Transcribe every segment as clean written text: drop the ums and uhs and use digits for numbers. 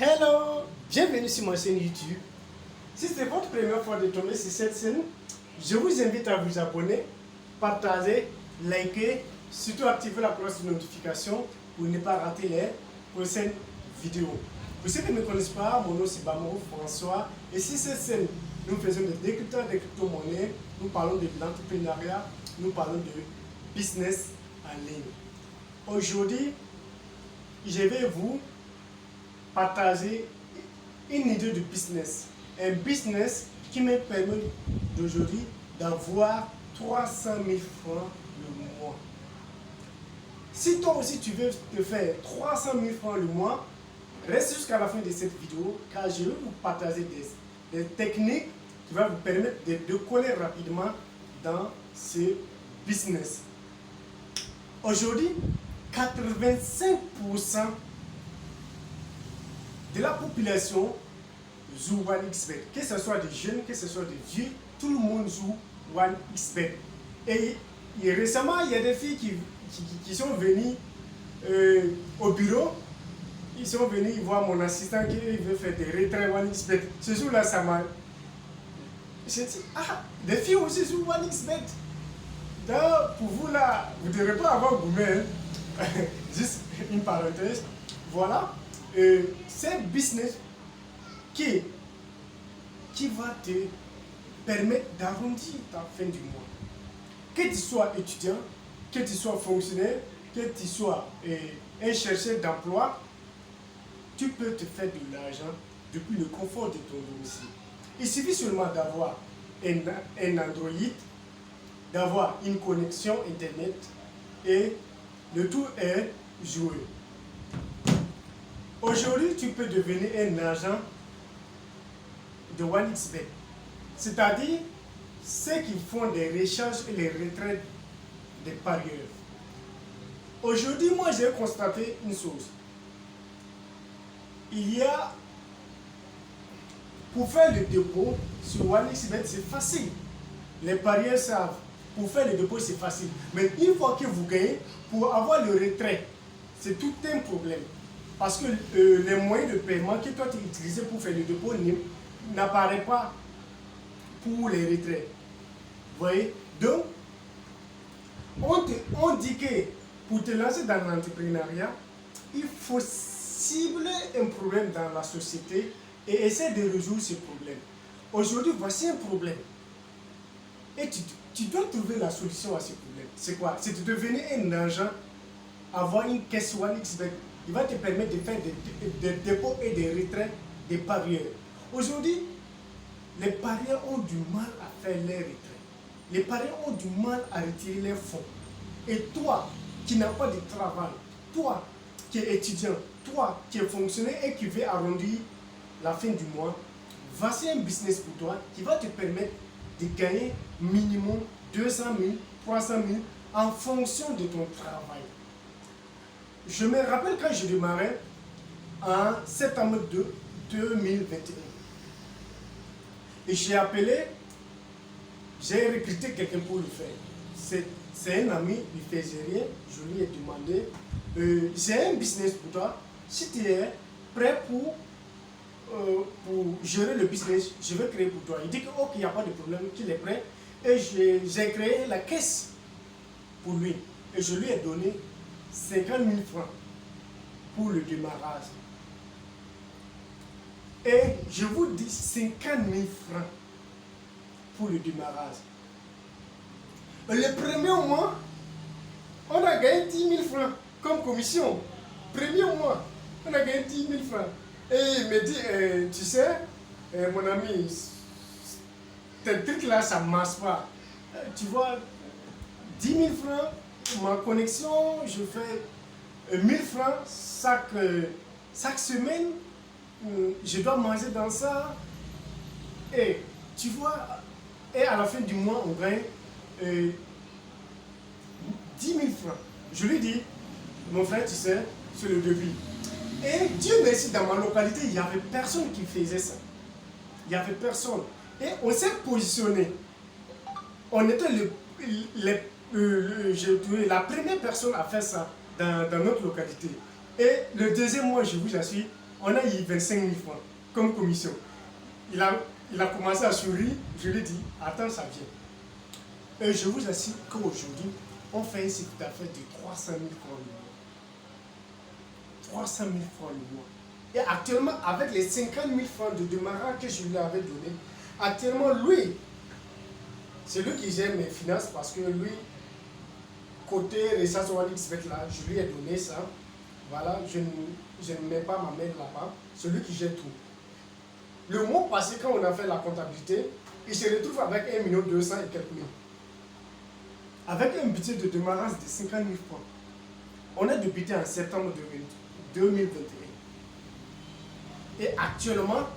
Hello, bienvenue sur ma chaîne YouTube. Si c'est votre première fois de tomber sur cette chaîne, je vous invite à vous abonner, partager, liker, surtout activer la cloche de notification pour ne pas rater les prochaines vidéos. Pour ceux qui ne me connaissent pas, mon nom c'est Bamaro François et sur cette chaîne, nous faisons des décryptages de crypto-monnaies, nous parlons de l'entrepreneuriat, nous parlons de business en ligne. Aujourd'hui, je vais vous partager une idée de business. Un business qui me permet d'aujourd'hui d'avoir 300 000 francs le mois. Si toi aussi tu veux te faire 300 000 francs le mois, reste jusqu'à la fin de cette vidéo car je vais vous partager des techniques qui vont vous permettre de coller rapidement dans ce business. Aujourd'hui, 85% de la population joue 1xBet. Que ce soit des jeunes, que ce soit des vieux, tout le monde joue 1xBet. Et récemment, il y a des filles qui sont venues au bureau. Ils sont venus, ils voient mon assistant qui veut faire des retraits 1xBet. Ce jour-là, ça m'a... J'ai dit, ah, des filles aussi jouent 1xBet. Donc, pour vous là, vous ne devrez pas avoir gourmet. Hein? Juste une parenthèse. Voilà. C'est un business qui va te permettre d'arrondir ta fin du mois. Que tu sois étudiant, que tu sois fonctionnaire, que tu sois un chercheur d'emploi, tu peux te faire de l'argent depuis le confort de ton domicile. Il suffit seulement d'avoir un Android, d'avoir une connexion Internet et le tout est joué. Aujourd'hui, tu peux devenir un agent de 1xBet, c'est-à-dire ceux qui font des recharges et les retraites des parieurs. Aujourd'hui, moi, j'ai constaté une chose. Il y a, pour faire le dépôt sur 1xBet, c'est facile. Les parieurs savent, pour faire le dépôt, c'est facile. Mais une fois que vous gagnez, pour avoir le retrait, c'est tout un problème. Parce que les moyens de paiement que toi tu utilises pour faire le dépôt n'apparaissent pas pour les retraits. Vous voyez? Donc, on dit que pour te lancer dans l'entrepreneuriat, il faut cibler un problème dans la société et essayer de résoudre ce problème. Aujourd'hui, voici un problème. Et tu dois trouver la solution à ce problème. C'est quoi? C'est de devenir un agent, avoir une caisse 1xBet. Il va te permettre de faire des dépôts et des retraits des parieurs. Aujourd'hui, les parieurs ont du mal à faire les retraits. Les parieurs ont du mal à retirer les fonds. Et toi, qui n'as pas de travail, toi qui es étudiant, toi qui es fonctionnaire et qui veux arrondir la fin du mois, voici un business pour toi qui va te permettre de gagner minimum 200 000, 300 000 en fonction de ton travail. Je me rappelle quand je démarrais en septembre 2021. Et j'ai recruté quelqu'un pour le faire. C'est un ami, il ne faisait rien. Je lui ai demandé, j'ai un business pour toi. Si tu es prêt pour gérer le business, je vais créer pour toi. Il dit que ok, il n'y a pas de problème, qu'il est prêt. Et j'ai créé la caisse pour lui. Et je lui ai donné 50 000 francs pour le démarrage. Et je vous dis 50 000 francs pour le démarrage. Le premier mois, on a gagné 10 000 francs comme commission. Premier mois, on a gagné 10 000 francs. Et il me dit, tu sais, mon ami, tel truc là, ça ne marche pas. Tu vois, 10 000 francs, ma connexion, je fais 1000 francs chaque semaine, je dois manger dans ça. Et tu vois, et à la fin du mois, on gagne 10 000 francs. Je lui dis, mon frère, tu sais, c'est le début. Et Dieu merci, dans ma localité, il n'y avait personne qui faisait ça. Il n'y avait personne. Et on s'est positionné. On était la première personne à faire ça dans notre localité. Et le deuxième mois, je vous assure, on a eu 25 000 francs comme commission. Il a commencé à sourire, je lui ai dit, attends, ça vient. Et je vous assure qu'aujourd'hui, on fait un chiffre d'affaires de 300 000 francs le mois. 300 000 francs le mois. Et actuellement, avec les 50 000 francs de démarrage que je lui avais donné, actuellement, lui, c'est lui qui gère mes finances parce que lui, côté Recherche One XBet là, je lui ai donné ça. Voilà, je ne mets pas ma main là-bas. C'est lui qui gère tout. Le mois passé, quand on a fait la comptabilité, il se retrouve avec 1 200 000 et quelques mille. Avec un budget de démarrage de 50 000 francs. On a débuté en septembre 2021. Et actuellement,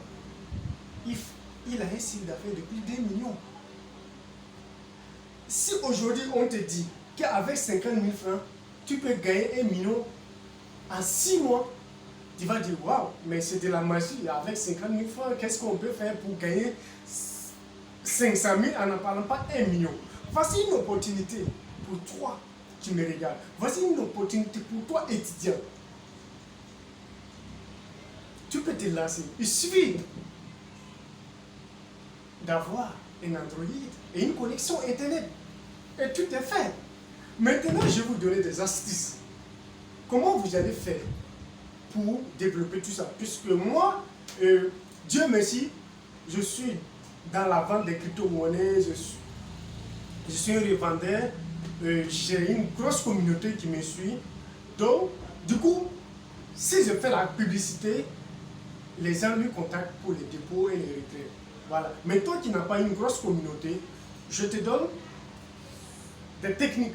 il a un chiffre d'affaires de plus d'1 million. Si aujourd'hui on te dit qu'avec 50 000 francs, tu peux gagner 1 million en 6 mois, tu vas dire waouh, mais c'est de la magie. Avec 50 000 francs, qu'est-ce qu'on peut faire pour gagner 500 000 en n'en parlant pas 1 million? Voici une opportunité pour toi qui me regardes. Voici une opportunité pour toi, étudiant. Tu peux te lancer. Il suffit d'avoir un Android et une connexion Internet. Et tout est fait. Maintenant, je vais vous donner des astuces. Comment vous allez faire pour développer tout ça? Puisque moi, Dieu merci, je suis dans la vente des crypto-monnaies, je suis un revendeur, j'ai une grosse communauté qui me suit. Donc, du coup, si je fais la publicité, les gens lui contactent pour les dépôts et les retraits. Voilà. Mais toi qui n'as pas une grosse communauté, je te donne des techniques.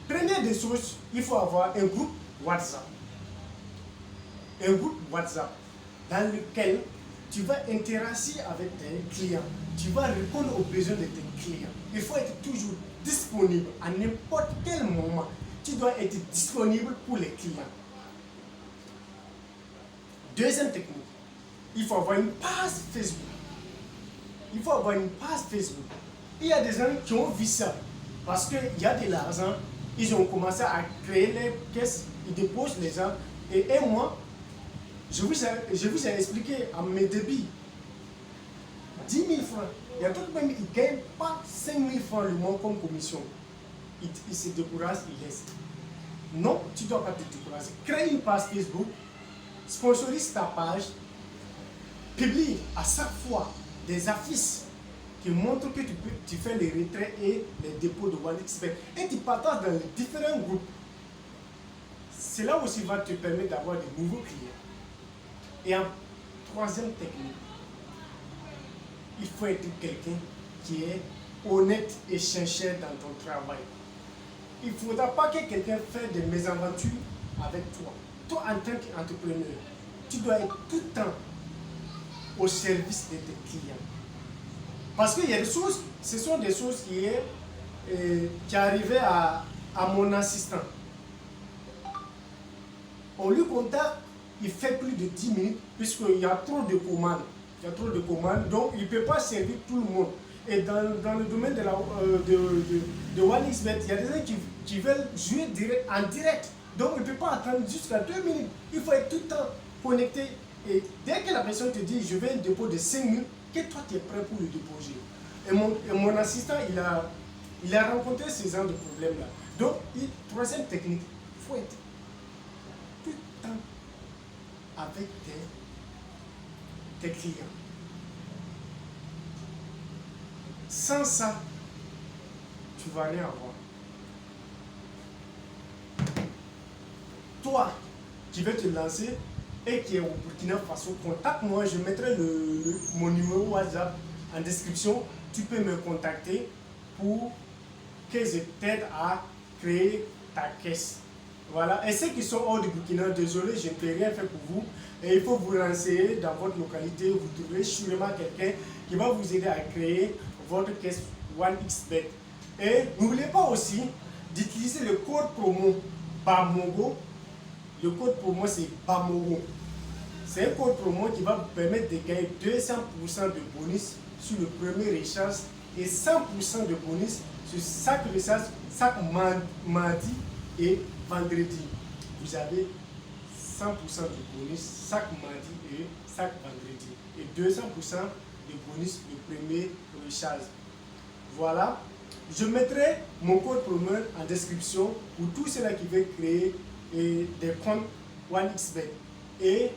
Première des choses, il faut avoir un groupe WhatsApp. Un groupe WhatsApp dans lequel tu vas interagir avec tes clients. Tu vas répondre aux besoins de tes clients. Il faut être toujours disponible à n'importe quel moment. Tu dois être disponible pour les clients. Deuxième technique, il faut avoir une page Facebook. Il faut avoir une page Facebook. Il y a des gens qui ont vu ça parce qu'il y a de l'argent. Ils ont commencé à créer les caisses, ils déposent les gens. Et un mois, je vous ai expliqué à mes débuts, 10 000 francs. Il y a tout le monde qui ne gagne pas 5 000 francs le mois comme commission. Il se décourage, il laisse. Non, tu ne dois pas te décourager. Crée une page Facebook, sponsorise ta page, publie à chaque fois des affiches qui montrent que tu fais les retraits et les dépôts de OneXBet et tu partages dans les différents groupes. Cela aussi va te permettre d'avoir de nouveaux clients. Et en troisième technique, il faut être quelqu'un qui est honnête et sincère dans ton travail. Il ne faudra pas que quelqu'un fasse des mésaventures avec toi. Toi, en tant qu'entrepreneur, tu dois être tout le temps au service de tes clients. Parce qu'il y a des choses, ce sont des choses qui arrivaient à mon assistant. On lui contacte, il fait plus de 10 minutes puisqu'il y a trop de commandes. Il y a trop de commandes, donc il ne peut pas servir tout le monde. Et dans le domaine de OneXBet, il y a des gens qui veulent jouer en direct. Donc il ne peut pas attendre jusqu'à 2 minutes. Il faut être tout le temps connecté. Et dès que la personne te dit, je veux un dépôt de 5 000, que toi tu es prêt pour le déposer. Et mon assistant, il a rencontré ce genre de problème-là. Donc, troisième technique, il faut être tout le temps avec tes clients. Sans ça, tu ne vas rien avoir. Toi, qui veux te lancer et qui est au Burkina Faso, contacte-moi, je mettrai mon numéro WhatsApp en description. Tu peux me contacter pour que je t'aide à créer ta caisse. Voilà. Et ceux qui sont hors du Burkina, désolé, je ne peux rien faire pour vous. Et il faut vous renseigner dans votre localité. Vous trouverez sûrement quelqu'un qui va vous aider à créer votre caisse OneXBet. Et n'oubliez pas aussi d'utiliser le code promo BAMOGO. Le code promo c'est BAMOGO. C'est un code promo qui va vous permettre de gagner 200% de bonus sur le premier recharge et 100% de bonus sur chaque recharge, chaque mardi et vendredi. Vous avez 100% de bonus chaque mardi et chaque vendredi. Et 200% de bonus le premier recharge. Voilà. Je mettrai mon code promo en description pour tous ceux-là qui veulent créer des comptes OneXBet. Et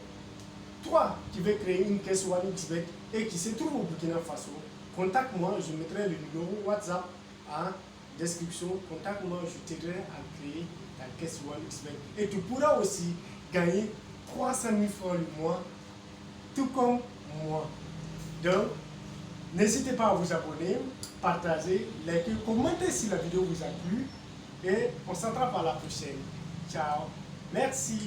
toi qui veux créer une caisse OneXBet et qui se trouve au Burkina Faso, contacte-moi, je mettrai le numéro WhatsApp en description. Contacte-moi, je t'aiderai à créer ta caisse OneXBet. Et tu pourras aussi gagner 300 000 francs le mois, tout comme moi. Donc, n'hésitez pas à vous abonner, partager, liker, commenter si la vidéo vous a plu. Et on s'attrape à la prochaine. Ciao. Merci.